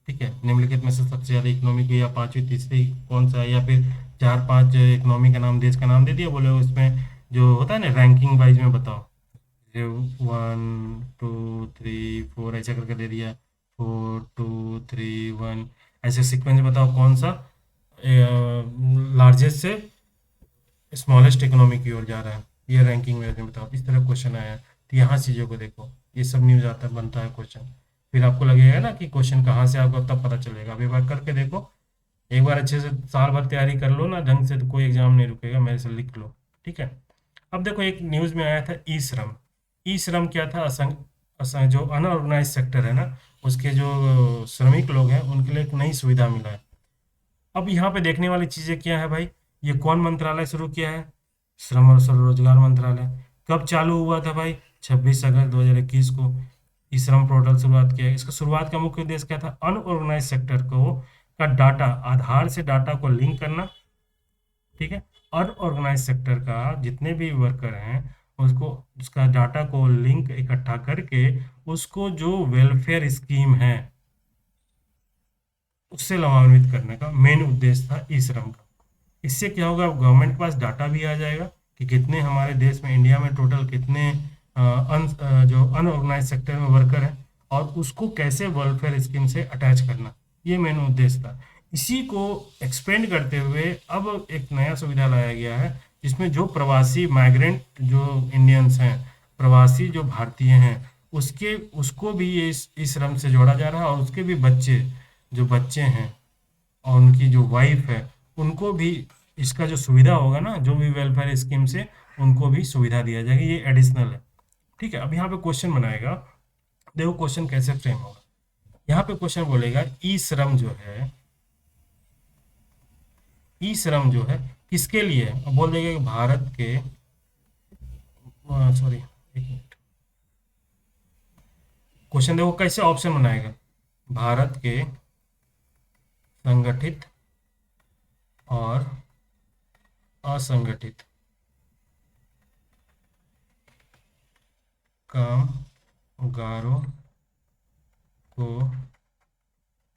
ठीक है। निम्नलिखित में से सबसे ज़्यादा इकोनॉमी को या पांचवी तीसरी कौन सा है, या फिर 4-5 इकोनॉमी का नाम, देश का नाम दे दिया, बोले उसमें जो होता है ना रैंकिंग वाइज में बताओ, जो 1 2 3 4 ऐसा करके दे दिया, 4 2 3 1, ऐसे सीक्वेंस में बताओ कौन सा लार्जेस्ट से स्मॉलेस्ट इकोनॉमी की ओर जा रहा है, ये रैंकिंग में बताओ। इस तरह क्वेश्चन आया है, तो यहाँ चीज़ों को देखो, ये सब न्यूज़ आता बनता है क्वेश्चन। फिर आपको लगेगा ना कि क्वेश्चन कहाँ से आपको तब पता चलेगा। अब एक बार करके देखो, एक बार अच्छे से साल भर तैयारी कर लो ना ढंग से, तो कोई एग्जाम नहीं रुकेगा, मेरे से लिख लो, ठीक है। अब देखो एक न्यूज़ में आया था ई श्रम। ई श्रम क्या था? असंग जो अनऑर्गेनाइज सेक्टर है ना, उसके जो श्रमिक लोग हैं उनके लिए एक नई सुविधा मिला है। अब यहाँ पे देखने वाली चीज़ें क्या है भाई? ये कौन मंत्रालय शुरू किया है? श्रम और स्वरोजगार मंत्रालय। कब चालू हुआ था भाई? 26 अगस्त 2021 को ई श्रम पोर्टल शुरुआत किया है। इसका शुरुआत का मुख्य उद्देश्य क्या था? अनऑर्गेनाइज सेक्टर को का डाटा, आधार से डाटा को लिंक करना, ठीक है। अनऑर्गेनाइज सेक्टर का जितने भी वर्कर हैं उसको, उसका डाटा को लिंक इकट्ठा करके उसको जो वेलफेयर स्कीम है उससे लाभान्वित करने का मेन उद्देश्य था ई श्रम का। इससे क्या होगा? गवर्नमेंट के पास डाटा भी आ जाएगा कि कितने हमारे देश में, इंडिया में टोटल कितने जो अनऑर्गेनाइज सेक्टर में वर्कर है, और उसको कैसे वेलफेयर स्कीम से अटैच करना, ये मेन उद्देश्य था। इसी को एक्सपेंड करते हुए अब एक नया सुविधा लाया गया है, जिसमें जो प्रवासी माइग्रेंट जो इंडियंस हैं, प्रवासी जो भारतीय हैं, उसके उसको भी ये इस श्रम से जोड़ा जा रहा है, और उसके भी बच्चे, जो बच्चे हैं और उनकी जो वाइफ है, उनको भी इसका जो सुविधा होगा ना, जो भी वेलफेयर स्कीम से, उनको भी सुविधा दिया जाएगी, ये एडिशनल है, ठीक है। अब यहाँ पे क्वेश्चन बनाएगा, देखो क्वेश्चन कैसे फ्रेम होगा। यहाँ पे क्वेश्चन बोलेगा ई श्रम जो है, ई श्रम जो है किसके लिए है? अब बोल देगा कि भारत के, सॉरी एक मिनट, क्वेश्चन देखो कैसे ऑप्शन बनाएगा। भारत के संगठित और असंगठित कामगारों को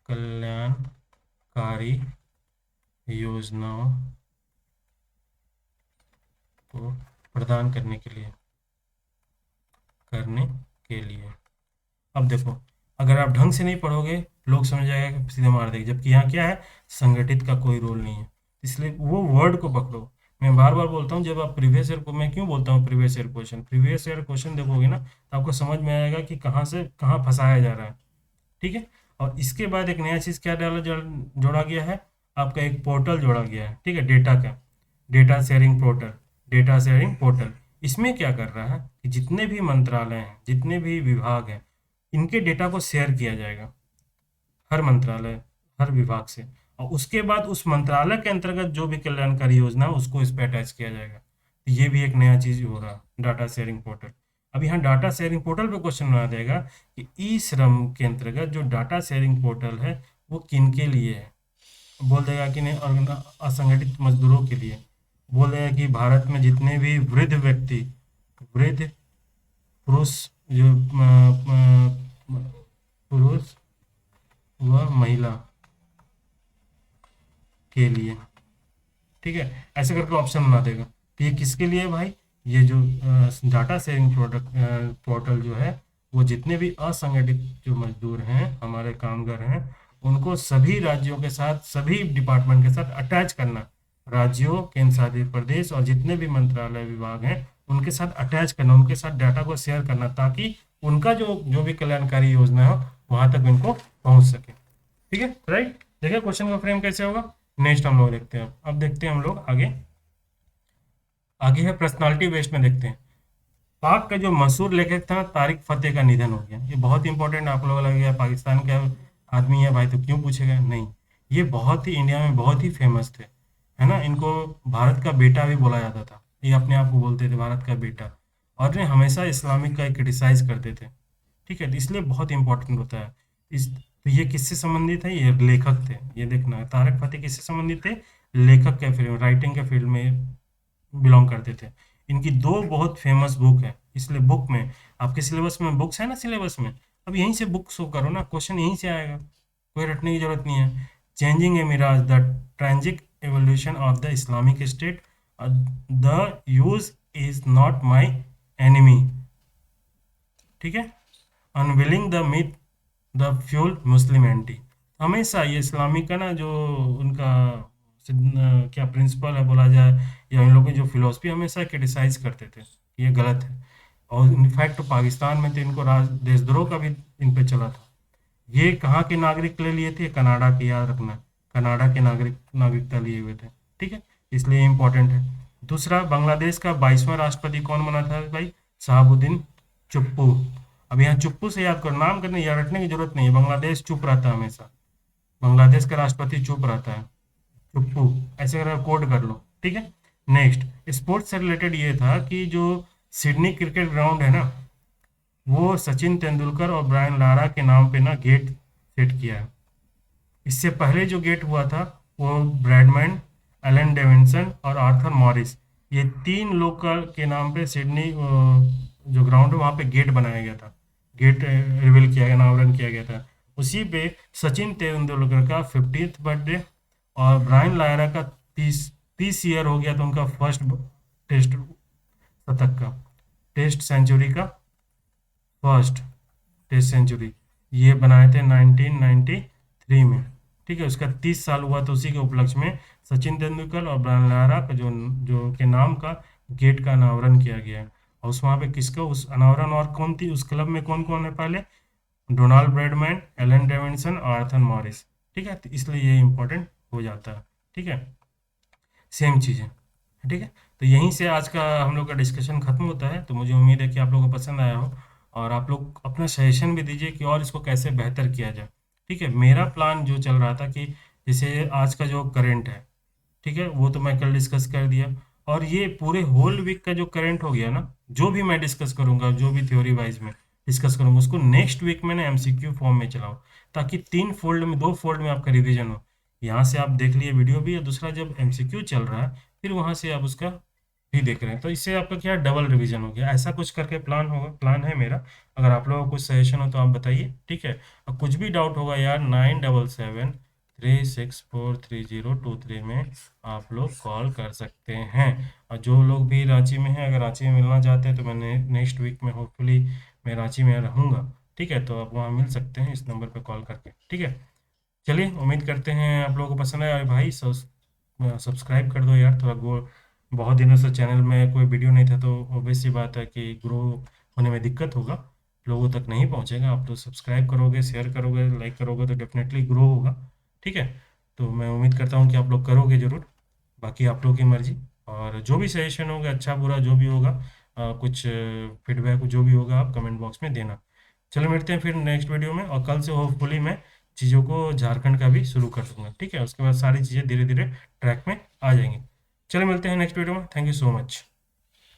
कल्याणकारी योजनाओं को प्रदान करने के लिए। अब देखो, अगर आप ढंग से नहीं पढ़ोगे लोग समझ जाएगा कि सीधे मार देंगे, जबकि यहाँ क्या है, संगठित का कोई रोल नहीं है। इसलिए वो वर्ड को पकड़ो। मैं बार बार बोलता हूँ, जब आप प्रीवियस ईयर को, मैं क्यों बोलता हूँ प्रीवियस ईयर क्वेश्चन देखोगे ना तो आपको समझ में आएगा कि कहाँ से कहाँ फंसाया जा रहा है। ठीक है। और इसके बाद एक नया चीज़ क्या जोड़ा गया है, आपका एक पोर्टल जोड़ा गया है। ठीक है, डेटा का, डेटा शेयरिंग पोर्टल। इसमें क्या कर रहा है कि जितने भी मंत्रालय हैं, जितने भी विभाग हैं, इनके डेटा को शेयर किया जाएगा, हर मंत्रालय, हर विभाग से। और उसके बाद उस मंत्रालय के अंतर्गत जो भी कल्याणकारी योजना है उसको इस पे अटैच किया जाएगा। तो ये भी एक नया चीज हो रहा है, डाटा शेयरिंग पोर्टल। अब यहाँ डाटा शेयरिंग पोर्टल पे क्वेश्चन बना देगा कि ई श्रम के अंतर्गत जो डाटा शेयरिंग पोर्टल है वो किन के लिए है। बोल देगा कि नहीं, और असंगठित मजदूरों के लिए। बोल देगा कि भारत में जितने भी वृद्ध व्यक्ति, वृद्ध पुरुष, जो पुरुष व महिला के लिए। ठीक है, ऐसे करके ऑप्शन बना देगा। तो ये किसके लिए है भाई, ये जो डाटा शेयरिंग प्रोडक्ट पोर्टल जो है वो जितने भी असंगठित जो मजदूर हैं, हमारे कामगार हैं, उनको सभी राज्यों के साथ, सभी डिपार्टमेंट के साथ अटैच करना। राज्यों, केंद्र शासित प्रदेश और जितने भी मंत्रालय विभाग हैं उनके साथ अटैच करना, उनके साथ डाटा को शेयर करना, ताकि उनका जो जो भी कल्याणकारी योजना हो वहां तक उनको पहुंच सके। ठीक है, राइट। देखिए क्वेश्चन का फ्रेम कैसे होगा। नेक्स्ट हम लोग देखते हैं। अब देखते हैं हम लोग आगे। आगे है पर्सनालिटी बेस्ड में देखते हैं। पाक का जो मशहूर लेखक था तारिक फतेह का निधन हो गया। ये बहुत इंपॉर्टेंट, आप लोगों को लगेगा पाकिस्तान का आदमी है भाई तो क्यों पूछेगा, नहीं, ये बहुत ही इंडिया में बहुत ही फेमस थे, है ना। इनको भारत का बेटा भी बोला जाता था, ये अपने आप को बोलते थे भारत का बेटा। और ये हमेशा इस्लामिक का क्रिटिसाइज करते थे। ठीक है, तो इसलिए बहुत इंपॉर्टेंट होता है। इस तो ये किससे संबंधित है, ये लेखक थे। ये देखना है, तारक फतेह किससे संबंधित थे, लेखक के फील्ड, राइटिंग के फील्ड में बिलोंग करते थे। इनकी दो बहुत फेमस बुक है, इसलिए बुक में, आपके सिलेबस में बुक्स है ना, सिलेबस में, अब यहीं से बुक शो करो ना, क्वेश्चन यहीं से आएगा, कोई रटने की जरूरत नहीं है। Changing a mirage, the tragic evolution of the Islamic state, the Jew is not my enemy. ठीक है, unveiling the myth, the fuel Muslim anti. हमेशा ये इस्लामी का ना जो उनका क्या प्रिंसिपल है बोला जाए, या इन लोगों की जो फिलोसफी, हमेशा क्रिटिसाइज करते थे कि ये गलत है। और इनफैक्ट पाकिस्तान में तो इनको देशद्रोह का भी इन पे चला था। ये कहाँ के नागरिक ले लिए थे, कनाडा के, याद रखना, कनाडा के नागरिकता लिए हुए थे। ठीक है, इसलिए इम्पोर्टेंट है। दूसरा, बांग्लादेश का 22वां राष्ट्रपति कौन बना था भाई, शहाबुद्दीन चुप्पू। अब यहाँ चुप्पू से याद करो, नाम करने या रटने की जरूरत नहीं है, बांग्लादेश चुप रहता है हमेशा, बांग्लादेश का राष्ट्रपति चुप रहता है, चुप्पू, ऐसे करके कोड कर लो। ठीक है। नेक्स्ट, स्पोर्ट्स से रिलेटेड ये था कि जो सिडनी क्रिकेट ग्राउंड है ना, वो सचिन तेंदुलकर और ब्रायन लारा के नाम पे ना गेट सेट किया है। इससे पहले जो गेट हुआ था वो ब्रैडमैन, एलन डेविंसन और आर्थर मॉरिस, ये तीन लोग के नाम पे सिडनी जो ग्राउंड है वहाँ पे गेट बनाया गया था, गेट रिवील किया गया, अनावरण किया गया था। उसी पे सचिन तेंदुलकर का 50th बर्थडे और ब्रायन लारा का 30 ईयर हो गया था उनका फर्स्ट टेस्ट शतक का, टेस्ट सेंचुरी का, फर्स्ट टेस्ट सेंचुरी ये बनाए थे 1993 में। ठीक है, उसका 30 साल हुआ तो उसी के उपलक्ष्य में सचिन तेंदुलकर और ब्रायन लारा का जो जो के नाम का गेट का अनावरण किया गया है। और उस वहाँ पे किसका उस अनावरण, और कौन थी उस क्लब में, कौन कौन है पहले, डोनाल्ड ब्रैडमैन, एलन डेविंसन और आर्थर मॉरिस। ठीक है, तो इसलिए ये इंपॉर्टेंट हो जाता है। ठीक है, सेम चीज़ है। ठीक है, तो यहीं से आज का हम लोग का डिस्कशन खत्म होता है। तो मुझे उम्मीद है कि आप लोगों को पसंद आया हो, और आप लोग अपना सजेशन भी दीजिए कि और इसको कैसे बेहतर किया जाए। ठीक है, मेरा प्लान जो चल रहा था कि जैसे आज का जो करंट है, ठीक है, वो तो मैं कल डिस्कस कर दिया। और ये पूरे होल वीक का जो करंट हो गया ना, जो भी मैं डिस्कस करूंगा, जो भी थ्योरी वाइज में डिस्कस करूंगा, उसको नेक्स्ट वीक में ना एमसीक्यू फॉर्म में चलाओ, ताकि 3 फोल्ड में, 2 फोल्ड में आपका रिवीजन हो। यहाँ से आप देख लिए वीडियो भी, और दूसरा जब एमसीक्यू चल रहा है फिर वहाँ से आप उसका भी देख रहे हैं, तो इससे आपका क्या डबल रिवीजन हो गया। ऐसा कुछ करके प्लान है मेरा। अगर आप लोगों को कुछ सजेशन हो तो आप बताइए, ठीक है। और कुछ भी डाउट होगा यार, 9773643023 में आप लोग कॉल कर सकते हैं। और जो लोग भी रांची में हैं, अगर रांची में मिलना चाहते हैं तो मैं नेक्स्ट वीक में होपफुली मैं रांची में रहूँगा, ठीक है, तो आप वहाँ मिल सकते हैं इस नंबर पर कॉल करके, ठीक है। चलिए, उम्मीद करते हैं आप लोगों को पसंद आया। और भाई सब्सक्राइब कर दो यार, थोड़ा बहुत दिनों से चैनल में कोई वीडियो नहीं था, तो ऑब्वियस सी बात है कि ग्रो होने में दिक्कत होगा, लोगों तक नहीं पहुंचेगा। आप तो सब्सक्राइब करोगे, शेयर करोगे, लाइक करोगे तो डेफिनेटली ग्रो होगा, ठीक है। तो मैं उम्मीद करता हूँ कि आप लोग करोगे ज़रूर। बाकी आप लोगों की मर्जी। और जो भी सजेशन होगा, अच्छा बुरा जो भी होगा, कुछ फीडबैक जो भी होगा, आप कमेंट बॉक्स में देना। चलो, मिलते हैं फिर नेक्स्ट वीडियो में। और कल से होपफुली मैं चीज़ों को झारखंड का भी शुरू कर दूंगा, ठीक है। उसके बाद सारी चीज़ें धीरे धीरे ट्रैक में आ जाएंगी। चलो, मिलते हैं नेक्स्ट वीडियो में। Thank you so much.